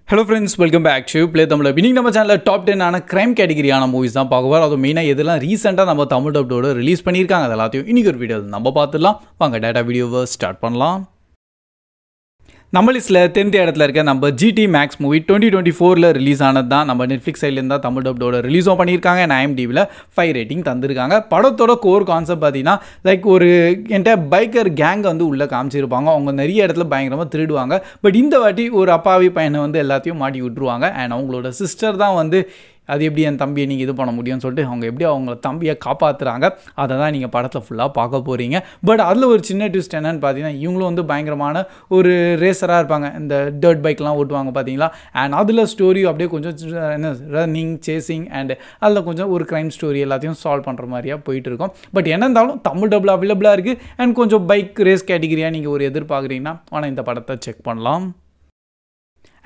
Hello friends, welcome back to Play Tamil. இன்னைக்கு நம்ம சேனல்ல டாப் 10 ஆன கிரைம் கேட்டகரியான மூவிஸ் தான் பார்க்க போறோம். அது மெயினா எதெல்லாம் ரீசெண்டா நம்ம தமிழ் டப்டோட ரிலீஸ் பண்ணிருக்காங்க அதெல்லாத்தையும் இன்னைக்கு ஒரு வீடியோல நம்ம பார்த்துடலாம். வாங்க டேட்டா வீடியோவை ஸ்டார்ட் பண்ணலாம். நம்ம லிஸ்ட்டில் 10th இடத்துல இருக்க நம்ம GT Max மூவி 2024 ரிலீஸ் ஆனது தான். நம்ம நெட்ஃப்ளிக்ஸ் சைட்லேருந்து தான் தமிழ் டப்டோட ரிலீஸும் பண்ணியிருக்காங்க. IMDbல 5 ரேட்டிங் தந்திருக்காங்க. படத்தோட கோர் கான்செப்ட் பார்த்தீங்கன்னா லைக் ஒரு என்கிட்ட பைக்கர் கேங் வந்து உள்ளே காமிச்சிருப்பாங்க. அவங்க நிறைய இடத்துல பயங்கரமாக திருடுவாங்க. பட் இந்த வாட்டி ஒரு அப்பாவி பையனை வந்து எல்லாத்தையும் மாட்டி விட்டுருவாங்க. அண்ட் அவங்களோட சிஸ்டர் தான் வந்து அது எப்படி என் தம்பியை நீங்கள் இது பண்ண முடியும்னு சொல்லிட்டு அவங்க எப்படி அவங்கள தம்பியை காப்பாற்றுறாங்க அதை தான் நீங்கள் படத்தில் ஃபுல்லாக பார்க்க போகிறீங்க. பட் அதில் ஒரு சின்ன ட்விஸ்ட் என்னன்னு பார்த்தீங்கன்னா இவங்களும் வந்து பயங்கரமான ஒரு ரேசராக இருப்பாங்க. இந்த டர்ட் பைக்லாம் ஓட்டுவாங்க பார்த்தீங்களா. அண்ட் அதில் ஸ்டோரி அப்படியே கொஞ்சம் என்ன ரன்னிங் சேசிங் அண்ட் அதில் கொஞ்சம் ஒரு க்ரைம் ஸ்டோரி எல்லாத்தையும் சால்வ் பண்ணுற மாதிரியாக போயிட்டு இருக்கும். பட் என்ன இருந்தாலும் தமிழ் டபுள் அவைலபிளாக இருக்குது. அண்ட் கொஞ்சம் பைக் ரேஸ் கேட்டகிரியாக நீங்கள் ஒரு எதிர்பார்க்குறீங்கன்னா ஆனால் இந்த படத்தை செக் பண்ணலாம்.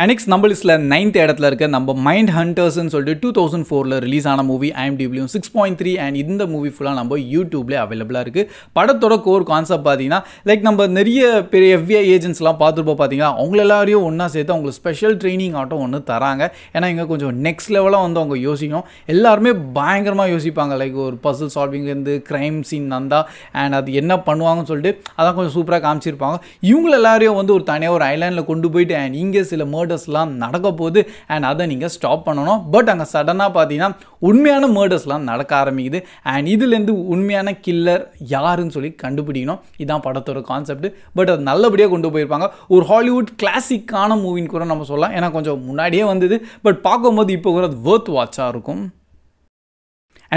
நெக்ஸ்ட் நம்ம லிஸ்ட்டில் 9th இடத்துல இருக்க நம்ம மைண்ட் ஹண்டர்ஸ்ன்னு சொல்லிட்டு 2004 ரிலீஸ் ஆன மூவி IMDbலையும் 6.3 அண்ட் இந்த மூவி ஃபுல்லாக நம்ம யூடியூப்லேயே அவைலபிளாக இருக்குது. படத்தோட கோர் கான்செப்ட் பார்த்தீங்கன்னா லைக் நம்ம நிறைய பெரிய FBI ஏஜென்ட்ஸ்லாம் பார்த்துருப்போம் பார்த்தீங்கன்னா அவங்கள எல்லாரையும் ஒன்றா சேர்த்து அவங்களுக்கு ஸ்பெஷல் ட்ரைனிங் ஆட்டம் ஒன்று தராங்க. ஏன்னா இங்கே கொஞ்சம் நெக்ஸ்ட் லெவலாக வந்து அவங்க யோசிக்கணும். எல்லாருமே பயங்கரமாக யோசிப்பாங்க. லைக் ஒரு பசில் சால்விங்லேருந்து க்ரைம் சீன் வந்தால் அண்ட் அது என்ன பண்ணுவாங்கன்னு சொல்லிட்டு அதான் கொஞ்சம் சூப்பராக காமிச்சிருப்பாங்க. இவங்க எல்லாரையும் வந்து ஒரு தனியாக ஒரு ஐலாண்டில் கொண்டு போயிட்டு அண்ட் இங்கே சில மர்டர்ஸ்லாம் நடக்க போகுது அண்ட் அதை நீங்கள் ஸ்டாப் பண்ணணும். பட் அங்கே சடனாக பார்த்தீங்கன்னா உண்மையான மர்டர்ஸ்லாம் நடக்க ஆரம்பிக்குது அண்ட் இதுலேருந்து உண்மையான கில்லர் யாருன்னு சொல்லி கண்டுபிடிக்கணும். இதுதான் படத்தோட கான்செப்ட். பட் அது நல்லபடியாக கொண்டு போயிருப்பாங்க. ஒரு ஹாலிவுட் கிளாசிக்கான மூவின்னு கூட நம்ம சொல்லலாம். ஏன்னா கொஞ்சம் முன்னாடியே வந்தது. பட் பார்க்கும்போது இப்போ கூட அது வொர்த் வாட்சாக இருக்கும்.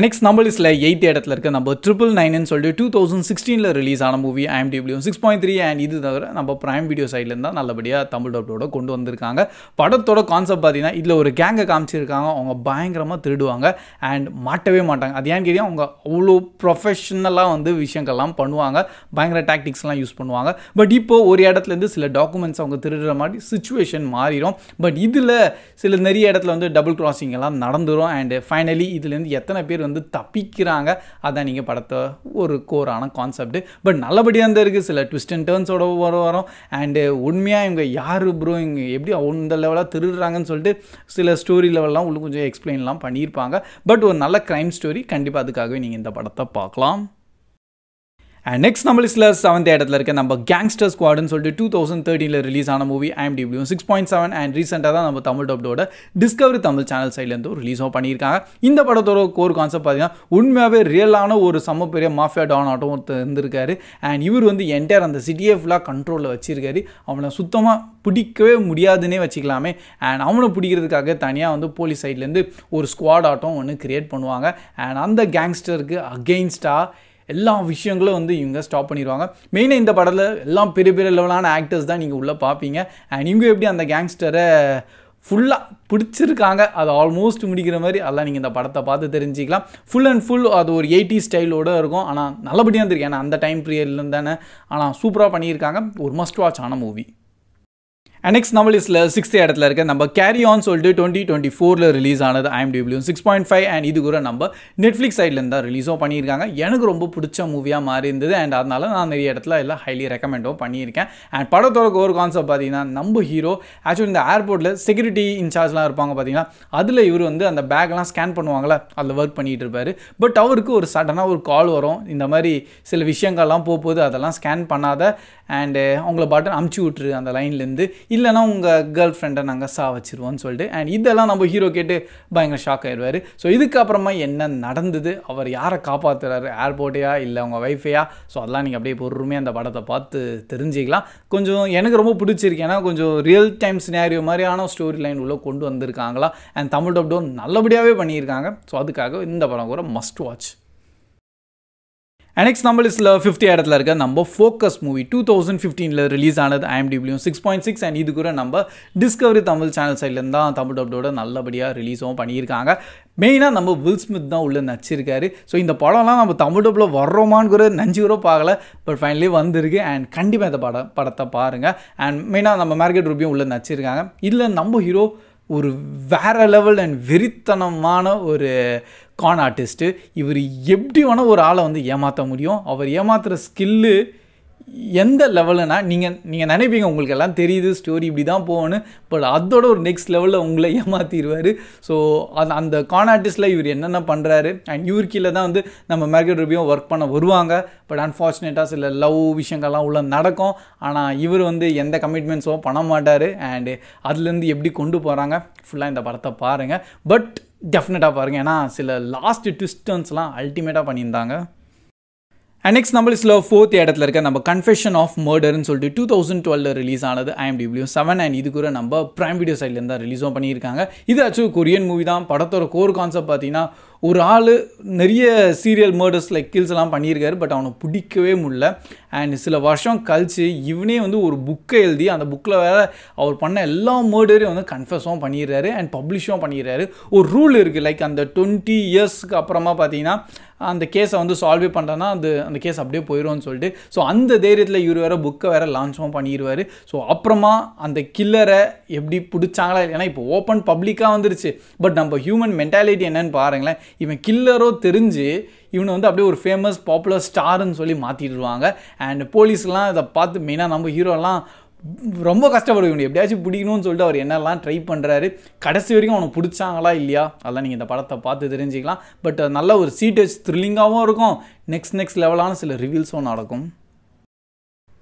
நெக்ஸ்ட் நம்ம லிஸ்ட்டில் 8th இடத்துல இருக்க நம்ம 999 சொல்லிட்டு 2016 ரிலீஸ் ஆன மூவி IMDbலையும் 6.3 அண்ட் இது தவிர நம்ம பிரைம் வீடியோ சைட்லேருந்து தான் நல்லபடியாக தமிழ் டப்டோட கொண்டு வந்திருக்காங்க. படத்தோட கான்செப்ட் பார்த்தீங்கன்னா இதில் ஒரு கேங்கை காமிச்சிருக்காங்க. அவங்க பயங்கரமாக திருடுவாங்க அண்ட் மாட்டவே மாட்டாங்க. அது ஏன்னு கேட்டீங்கன்னா அவங்க அவ்வளோ ப்ரொஃபஷ்னலாக வந்து விஷயங்கள்லாம் பண்ணுவாங்க. பயங்கர டாக்டிக்ஸ்லாம் யூஸ் பண்ணுவாங்க. பட் இப்போது ஒரு இடத்துலேருந்து சில டாக்குமெண்ட்ஸ் அவங்க திருடுற மாதிரி சுச்சுவேஷன் மாறிடும். பட் இதில் சில நிறைய இடத்துல வந்து டபுள் கிராசிங் எல்லாம் நடந்துடும் அண்ட் ஃபைனலி இதுலேருந்து எத்தனை பேர் வந்து தப்பிக்கிறாங்க அதான் நீங்கள் படத்தை ஒரு கோரான கான்செப்ட். பட் நல்லபடியாக தான் இருக்குது. சில ட்விஸ்ட் அண்ட் டர்ன்ஸோட வரும் அண்டு உண்மையாக இவங்க யார் ப்ரோ இங்கே எப்படி அந்த லெவலாக திருடுறாங்கன்னு சொல்லிட்டு சில ஸ்டோரி லெவல்லாம் உங்களுக்கு கொஞ்சம் எக்ஸ்பிளைன்லாம் பண்ணியிருப்பாங்க. பட் ஒரு நல்ல க்ரைம் ஸ்டோரி கண்டிப்பாக அதுக்காகவே நீங்கள் இந்த படத்தை பார்க்கலாம். அண்ட் நெக்ஸ்ட் நம்ம லிஸ்ட்டில் 7th இடத்துல இருக்க நம்ம கேங்ஸ்டர் ஸ்குவாடுன்னு சொல்லிட்டு 2013 ரிலீஸ் ஆன மூவி IMDbலையும் 6.7 அண்ட் ரீசெண்டாக தான் நம்ம தமிழ் டப்டோட டிஸ்கவரி தமிழ் சேனல் சைட்லேருந்து ரிலீஸும் பண்ணியிருக்காங்க. இந்த படத்தோட கோர் கான்செப்ட் பார்த்தீங்கன்னா உண்மையாகவே ரியலான ஒரு செம்ம பெரிய மாஃபியா டான் ஆட்டம் ஒருத்தர் இருந்திருக்காரு. அண்ட் இவர் வந்து என்டையர் அந்த சிட்டியை ஃபுல்லாக கண்ட்ரோலில் வச்சிருக்காரு. அவனை சுத்தமாக பிடிக்கவே முடியாதுன்னே வச்சுக்கலாமே. அண்ட் அவனை பிடிக்கிறதுக்காக தனியாக வந்து போலீஸ் சைட்லேருந்து ஒரு ஸ்குவாட் ஆட்டம் ஒன்று கிரியேட் பண்ணுவாங்க. அண்ட் அந்த கேங்ஸ்டருக்கு அகெயின்ஸ்டாக எல்லா விஷயங்களும் வந்து இவங்க ஸ்டாப் பண்ணிடுவாங்க. மெயினாக இந்த படத்தில் எல்லாம் பெரிய பெரிய லெவலான ஆக்டர்ஸ் தான் நீங்கள் உள்ளே பார்ப்பீங்க. அண்ட் இவங்க எப்படி அந்த கேங்ஸ்டரை ஃபுல்லாக பிடிச்சிருக்காங்க அது ஆல்மோஸ்ட் முடிக்கிற மாதிரி அதெல்லாம் நீங்கள் இந்த படத்தை பார்த்து தெரிஞ்சிக்கலாம். ஃபுல் அண்ட் ஃபுல் அது ஒரு 80s ஸ்டைலோடு இருக்கும். ஆனால் நல்லபடியாக இருந்திருக்கு. ஏன்னா அந்த டைம் பீரியட்லேருந்து தானே. ஆனால் சூப்பராக பண்ணியிருக்காங்க. ஒரு மஸ்ட் வாட்ச் ஆன மூவி. நெக்ஸ்ட் நம்ம லிஸ்ட்டில் 6th இடத்துல இருக்க நம்ம கேரி ஆன் சொல்லிட்டு 2024 ரிலீஸ் ஆனது IMDbலையும் 6.5 அண்ட் இது கூட நம்ம நெட்ஃப்ளிக்ஸ் சைட்லேருந்து தான் ரிலீஸும் பண்ணியிருக்காங்க. எனக்கு ரொம்ப பிடிச்ச மூவியாக மாறி இருந்தது அண்ட் அதனால நான் நிறைய இடத்துல எல்லாம் ஹைலி ரெக்கமெண்டும் பண்ணியிருக்கேன். அண்ட் படத்தோட ஒரு கான்செப்ட் பார்த்தீங்கன்னா நம்ம ஹீரோ ஆக்சுவலி இந்த ஏர்போர்ட்டில் செக்யூரிட்டி இன்சார்ஜ்லாம் இருப்பாங்க பார்த்தீங்கன்னா அதில் இவர் வந்து அந்த பேக்லாம் ஸ்கேன் பண்ணுவாங்களே அதில் ஒர்க் பண்ணிகிட்டு இருப்பார். பட் அவருக்கு ஒரு சடனாக ஒரு கால் வரும். இந்த மாதிரி சில விஷயங்கள்லாம் போகுது அதெல்லாம் ஸ்கேன் பண்ணாத அண்டு அவங்கள பாட்டு அமுச்சு விட்டுரு அந்த லைன்லேருந்து இல்லைனா உங்கள் கேர்ள் ஃப்ரெண்டை நாங்கள் வச்சுருவோன்னு சொல்லிட்டு அண்ட் இதெல்லாம் நம்ம ஹீரோ கேட்டு பயங்கர ஷாக் ஆயிடுவார். ஸோ இதுக்கப்புறமா என்ன நடந்தது அவர் யாரை காப்பாற்றுறாரு ஏர்போர்ட்டையா இல்லை அவங்க ஒய்ஃபையா ஸோ அதெல்லாம் நீங்கள் அப்படியே பொறுமையாக அந்த படத்தை பார்த்து தெரிஞ்சிக்கலாம். கொஞ்சம் எனக்கு ரொம்ப பிடிச்சிருக்கு. ஏன்னா கொஞ்சம் ரியல் டைம் சினாரியோ மாதிரியான ஸ்டோரி லைன் உள்ள கொண்டு வந்திருக்காங்களா அண்ட் தமிழ் டப்டோன் நல்லபடியாகவே பண்ணியிருக்காங்க. ஸோ அதுக்காக இந்த படம் கூட மஸ்ட் வாட்ச். நெக்ஸ்ட் நம்ம லிஸ்ட்டில் 5th இடத்துல இருக்க நம்ம ஃபோக்கஸ் மூவி 2015 ரிலீஸ் ஆனது IMDbலையும் 6.6 அண்ட் இது கூட நம்ம டிஸ்கவரி தமிழ் சேனல் சைட்லேருந்து தான் தமிழ் டப்டோட நல்லபடியாக ரிலீஸும் பண்ணியிருக்காங்க. மெயினாக நம்ம வில் ஸ்மித் தான் உள்ளே நடிச்சிருக்காரு. ஸோ இந்த படம்லாம் நம்ம தமிழ் டப்பில் வர்றோமான்னு கூட நஞ்சு கூட பார்க்கல. பட் ஃபைனலி வந்திருக்கு அண்ட் கண்டிப்பாக இந்த படத்தை பாருங்கள். அண்ட் மெயினாக நம்ம மார்க்கெட் ரூபியும் உள்ளே நடிச்சிருக்காங்க. இதில் நம்ம ஹீரோ ஒரு வேறு லெவல் அண்ட் வெறித்தனமான ஒரு கான் ஆர்டிஸ்ட்டு. இவர் எப்படி வேணால் ஒரு ஆளை வந்து ஏமாற்ற முடியும். அவர் ஏமாத்துகிற ஸ்கில்லு எந்த லெவலுனா நீங்கள் நினைப்பீங்க உங்களுக்கு எல்லாம் தெரியுது ஸ்டோரி இப்படி தான் போகணும், பட் அதோட ஒரு நெக்ஸ்ட் லெவலில் உங்களை ஏமாற்றிடுவார். ஸோ அந்த கான் ஆர்டிஸ்டில் இவர் என்னென்ன பண்ணுறாரு அண்ட் இவர் கீழே தான் வந்து நம்ம மார்கரெட் ரூபியும் ஒர்க் பண்ண வருவாங்க. பட் அன்ஃபார்ச்சுனேட்டாக சில லவ் விஷயங்கள்லாம் உள்ள நடக்கும். ஆனால் இவர் வந்து எந்த கமிட்மெண்ட்ஸும் பண்ண மாட்டார். அண்டு அதுலேருந்து எப்படி கொண்டு போகிறாங்க ஃபுல்லாக இந்த படத்தை பாருங்கள். பட் டெஃபினட்டாக பாருங்கள், ஏன்னா சில லாஸ்ட் ட்விஸ்டர்ஸ்லாம் அல்டிமேட்டாக பண்ணியிருந்தாங்க. அண்ட் நெக்ஸ்ட் நம்ம லிஸ்ட்டில் 4th இடத்துல இருக்க நம்ம கன்ஃபெஷன் ஆஃப் மர்டர்னு சொல்லிட்டு 2012 ரிலீஸ் ஆனது IMDb 7. அண்ட் இது கூட நம்ம பிரைம் வீடியோ சைட்லேருந்து தான் ரிலீஸும் பண்ணியிருக்காங்க. இது ஆக்சுவலி கொரியன் மூவி தான். படத்தோட கோர் கான்செப்ட் பார்த்தீங்கன்னா ஒரு ஆள் நிறைய சீரியல் மர்டர்ஸ் லைக் கில்ஸ் எல்லாம் பண்ணியிருக்காரு. பட் அவனை பிடிக்கவே முடியல. அண்ட் சில வருஷம் கழிச்சு இவனே வந்து ஒரு புக்கை எழுதி அந்த புக்கில் வேறு அவர் பண்ண எல்லா மர்டரையும் வந்து கன்ஃபெஸும் பண்ணிடுறாரு அண்ட் பப்ளிஷும் பண்ணிடுறாரு. ஒரு ரூல் இருக்குது, லைக் அந்த 20 இயர்ஸ்க்கு அப்புறமா பார்த்தீங்கன்னா அந்த கேஸை வந்து சால்வே பண்ணுறேன்னா அந்த கேஸ் அப்படியே போயிடும்னு சொல்லிட்டு. ஸோ அந்த தைரியத்தில் இவர் வேறு புக்கை வேறு லான்ச்சும் பண்ணிடுவார். ஸோ அப்புறமா அந்த கில்லரை எப்படி பிடிச்சாங்களா, ஏன்னா இப்போ ஓப்பன் பப்ளிக்காக வந்துருச்சு. பட் நம்ம ஹியூமன் மென்டாலிட்டி என்னன்னு பாருங்களேன். இவன் கில்லரோ தெரிஞ்சு இவனை வந்து அப்படியே ஒரு ஃபேமஸ் பாப்புலர் ஸ்டாருன்னு சொல்லி மாற்றிடுவாங்க. அண்ட் போலீஸ்லாம் இதை பார்த்து மெயினாக நம்ம ஹீரோலாம் ரொம்ப கஷ்டப்படுவீங்க, எப்படியாச்சும் பிடிக்கணும்னு சொல்லிட்டு அவர் என்னெல்லாம் ட்ரை பண்ணுறாரு. கடைசி வரைக்கும் அவனை பிடிச்சாங்களா இல்லையா அதெல்லாம் நீங்கள் இந்த படத்தை பார்த்து தெரிஞ்சுக்கலாம். பட் நல்ல ஒரு சீட்டேஜ் த்ரில்லிங்காகவும் இருக்கும். நெக்ஸ்ட் லெவலான சில ரிவீல்ஸும் நடக்கும்.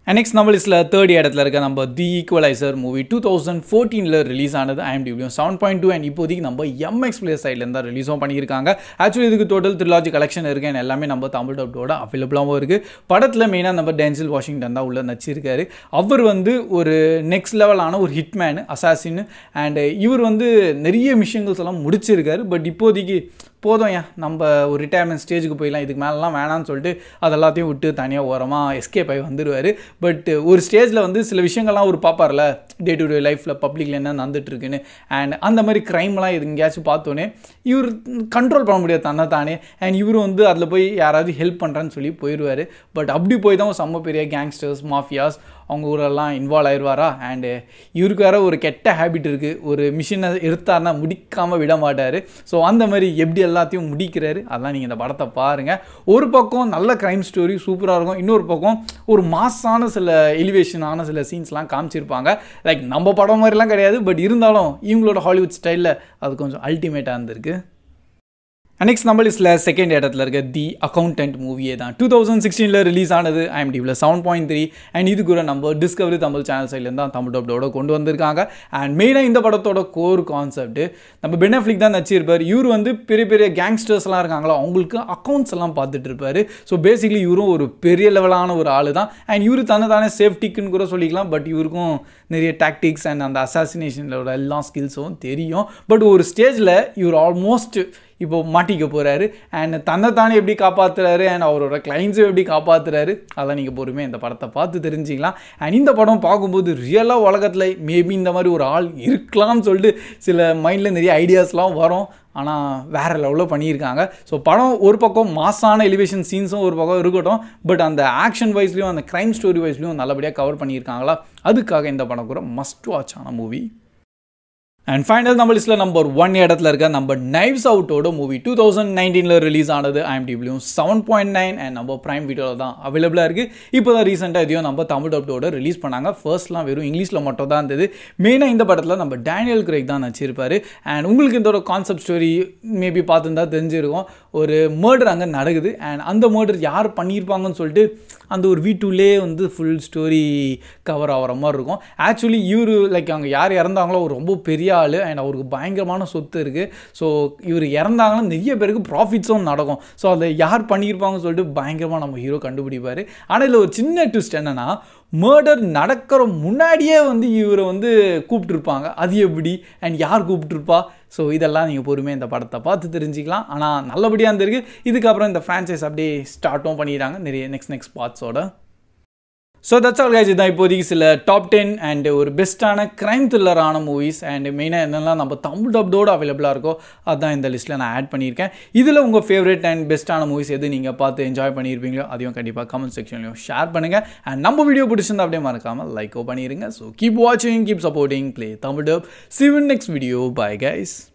அண்ட் நெக்ஸ்ட் நம்ம லிஸ்ட்டில் 3rd இடத்துல இருக்க நம்ம தி ஈக்குவலைசர் மூவி 2014 ரிலீஸ் ஆனது IMDb 7.2. அண்ட் இப்போதைக்கு நம்ம MX Player சைட்லேருந்து தான் ரிலீஸும் பண்ணியிருக்காங்க. ஆக்சுவலி இதுக்கு டோட்டல் த்ரிலாஜி கலெக்ஷன் இருக்குது அண்ட் எல்லாமே நம்ம தமிழ் டப்டோட அவைலபிளாகவும் இருக்குது. படத்தில் மெயினாக நம்ம டென்சில் வாஷிங்டன் தான் உள்ள நடிச்சிருக்காரு. அவர் வந்து ஒரு நெக்ஸ்ட் லெவலான ஒரு ஹிட்மேன் அசாசின்னு. அண்ட் இவர் வந்து நிறைய விஷயங்கள்ஸ் எல்லாம் முடிச்சிருக்காரு. பட் இப்போதைக்கு போதும் நம்ம ஒரு ரிட்டையர்மெண்ட் ஸ்டேஜுக்கு போயிடலாம், இதுக்கு மேலெலாம் வேணான்னு சொல்லிட்டு அதெல்லாத்தையும் விட்டு தனியாக ஓரமாக எஸ்கேப் ஆகி வந்துடுவார். பட் ஒரு ஸ்டேஜில் வந்து சில விஷயங்கள்லாம் ஒரு பார்ப்பார்ல டே டு டே லைஃப்பில் பப்ளிக்கில் என்ன நடந்துட்டுருக்குன்னு. அண்ட் அந்த மாதிரி க்ரைம்லாம் எங்கேயாச்சும் பார்த்தோன்னே இவர் கண்ட்ரோல் பண்ண முடியாது தானே. அண்ட் இவர் வந்து அதில் போய் யாராவது ஹெல்ப் பண்ணுறான்னு சொல்லி போயிடுவார். பட் அப்படி போய் தான் செம்ம பெரிய கேங்ஸ்டர்ஸ் மாஃபியாஸ் அவங்க ஊரெல்லாம் இன்வால்வ் ஆயிடுவாரா. அண்டு இவருக்கு வேறு ஒரு கெட்ட ஹேபிட் இருக்குது, ஒரு மிஷினை எடுத்தார்னா முடிக்காமல் விட மாட்டார். ஸோ அந்த மாதிரி எப்படி எல்லாத்தையும் முடிக்கிறாரு அதெல்லாம் நீங்கள் இந்த படத்தை பாருங்கள். ஒரு பக்கம் நல்ல க்ரைம் ஸ்டோரி சூப்பராக இருக்கும், இன்னொரு பக்கம் ஒரு மாஸான சில எலிவேஷனான சில சீன்ஸ்லாம் காமிச்சிருப்பாங்க. லைக் நம்ம படம் மாதிரிலாம் கிடையாது, பட் இருந்தாலும் இவங்களோட ஹாலிவுட் ஸ்டைலில் அது கொஞ்சம் அல்டிமேட்டாக இருந்திருக்கு. நெக்ஸ்ட் நம்ம லிஸ்ட்டில் 2nd இடத்துல இருக்க தி அக்கௌண்டன்ட் மூவியே தான் 2016 ரிலீஸ் ஆனது IMDb 7.3. அண்ட் இது கூட நம்ம டிஸ்கவரி தமிழ் சேனல் சைட்லேருந்து தான் தமிழ் டப்டோட கொண்டு வந்திருக்காங்க. அண்ட் மெயினாக இந்த படத்தோட கோர் கான்செப்ட் நம்ம பென் அஃப்லெக் தான் நடிச்சிருப்பார். இவர் வந்து பெரிய பெரிய கேங்ஸ்டர்ஸ்லாம் இருக்காங்களோ அவங்களுக்கு அக்கௌண்ட்ஸ் எல்லாம் பார்த்துட்டு இருப்பார். ஸோ பேசிக்லி இவரும் ஒரு பெரிய லெவலான ஒரு ஆள் தான். அண்ட் இவர் தானே சேஃப்டிக்குன்னு கூட சொல்லிக்கலாம். பட் இவருக்கும் நிறைய டாக்டிக்ஸ் அண்ட் அந்த அசாசினேஷனோட எல்லா ஸ்கில்ஸும் தெரியும். பட் ஒரு ஸ்டேஜில் இவர் ஆல்மோஸ்ட் இப்போ மாட்டிக்க போகிறாரு. அண்ட் தன்னைத்தானே எப்படி காப்பாற்றுறாரு அண்ட் அவரோட கிளைண்ட்ஸும் எப்படி காப்பாற்றுறாரு அதெல்லாம் நீங்கள் பொறுமையாக இந்த படத்தை பார்த்து தெரிஞ்சிக்கலாம். அண்ட் இந்த படம் பார்க்கும்போது ரியலாக உலகத்தில் மேபி இந்த மாதிரி ஒரு ஆள் இருக்கலாம்னு சொல்லிட்டு சில மைண்டில் நிறைய ஐடியாஸ்லாம் வரும். ஆனால் வேறு லெவலில் பண்ணியிருக்காங்க. ஸோ படம் ஒரு பக்கம் மாஸான எலிவேஷன் சீன்ஸும் ஒரு பக்கம் இருக்கட்டும், பட் அந்த ஆக்ஷன் வைஸ்லையும் அந்த க்ரைம் ஸ்டோரி வைஸ்லையும் நல்லபடியாக கவர் பண்ணியிருக்காங்களா. அதுக்காக இந்த படம் கூட மஸ்ட் வாட்ச் ஆன மூவி. அண்ட் ஃபைனல் நம்ம லிஸ்ட்டில் நம்பர் 1 இடத்துல இருக்க நம்ம நைவ்ஸ் அவுட்டோட மூவி 2019 ரிலீஸ் ஆனது IMDb 7.9. அண்ட் நம்ம பிரைம் வீடியோவில் தான் அவைலபிளாக இருக்குது. இப்போ தான் ரீசெண்டாக இதையும் நம்ம தமிழ் டப்டோட ரிலீஸ் பண்ணாங்க. ஃபர்ஸ்ட்லாம் வெறும் இங்கிலீஷில் மட்டும் தான் இருந்தது. மெயினாக இந்த படத்தில் நம்ம டேனியல் கிரெய்க் தான் நடிச்சிருப்பார். அண்ட் உங்களுக்கு இதோட கான்செப்ட் ஸ்டோரி மேபி பார்த்துருந்தா தெரிஞ்சிருக்கும். ஒரு மர்டர் அங்கே நடக்குது அண்ட் அந்த மர்டர் யார் பண்ணியிருப்பாங்கன்னு சொல்லிட்டு அந்த ஒரு வீட்டுள்ளே வந்து ஃபுல் ஸ்டோரி கவர் ஆகிற மாதிரி இருக்கும். ஆக்சுவலி இவர் லைக் அங்கே யார் இறந்தாங்களோ அவர் ரொம்ப பெரிய ஆள் அண்ட் அவருக்கு பயங்கரமான சொத்து இருக்குது. ஸோ இவர் இறந்தாங்கன்னா நிறைய பேருக்கு ப்ராஃபிட்ஸும் நடக்கும். ஸோ அதை யார் பண்ணியிருப்பாங்கன்னு சொல்லிட்டு பயங்கரமாக நம்ம ஹீரோ கண்டுபிடிப்பார். ஆனால் இதில் ஒரு சின்ன ட்விஸ்ட் என்னென்னா மர்டர் நடக்கிற முன்னாடியே வந்து இவரை வந்து கூப்பிட்டுருப்பாங்க. அது எப்படி அண்ட் யார் கூப்பிட்டுருப்பா? ஸோ இதெல்லாம் நீங்கள் பொறுமையாக இந்த படத்தை பார்த்து தெரிஞ்சிக்கலாம். ஆனால் நல்லபடியாக இருந்திருக்கு. இதுக்கப்புறம் இந்த ஃப்ரான்ச்சைஸ் அப்படியே ஸ்டார்ட்டும் பண்ணிடுறாங்க நிறைய நெக்ஸ்ட் பார்ட்ஸோட. So that's all guys. இதுதான் இப்போதைக்கு சில டாப் 10 அண்ட் ஒரு பெஸ்ட்டான க்ரைம் த்ரில்லரான மூவிஸ் அண்ட் மெயினாக என்னெல்லாம் நம்ம தமிழ் டப்டோடு அவைலபிளாக இருக்கோ அதுதான் இந்த லிஸ்ட்டில் நான் ஆட் பண்ணியிருக்கேன். இதில் உங்கள் ஃபேவரட் அண்ட் பெஸ்ட்டான மூவிஸ் எது நீங்கள் பார்த்து என்ஜாய் பண்ணியிருப்பீங்களோ அதையும் கண்டிப்பாக கமெண்ட் செக்ஷன்லையும் ஷேர் பண்ணுங்கள். அண்ட் நம்ம வீடியோ பிடிச்சிருந்தா அப்படியே மறக்காமல் லைக்கோ பண்ணிடுங்க. ஸோ கீப் வாட்சிங், keep supporting play Tamil dub. See you in next video. Bye guys.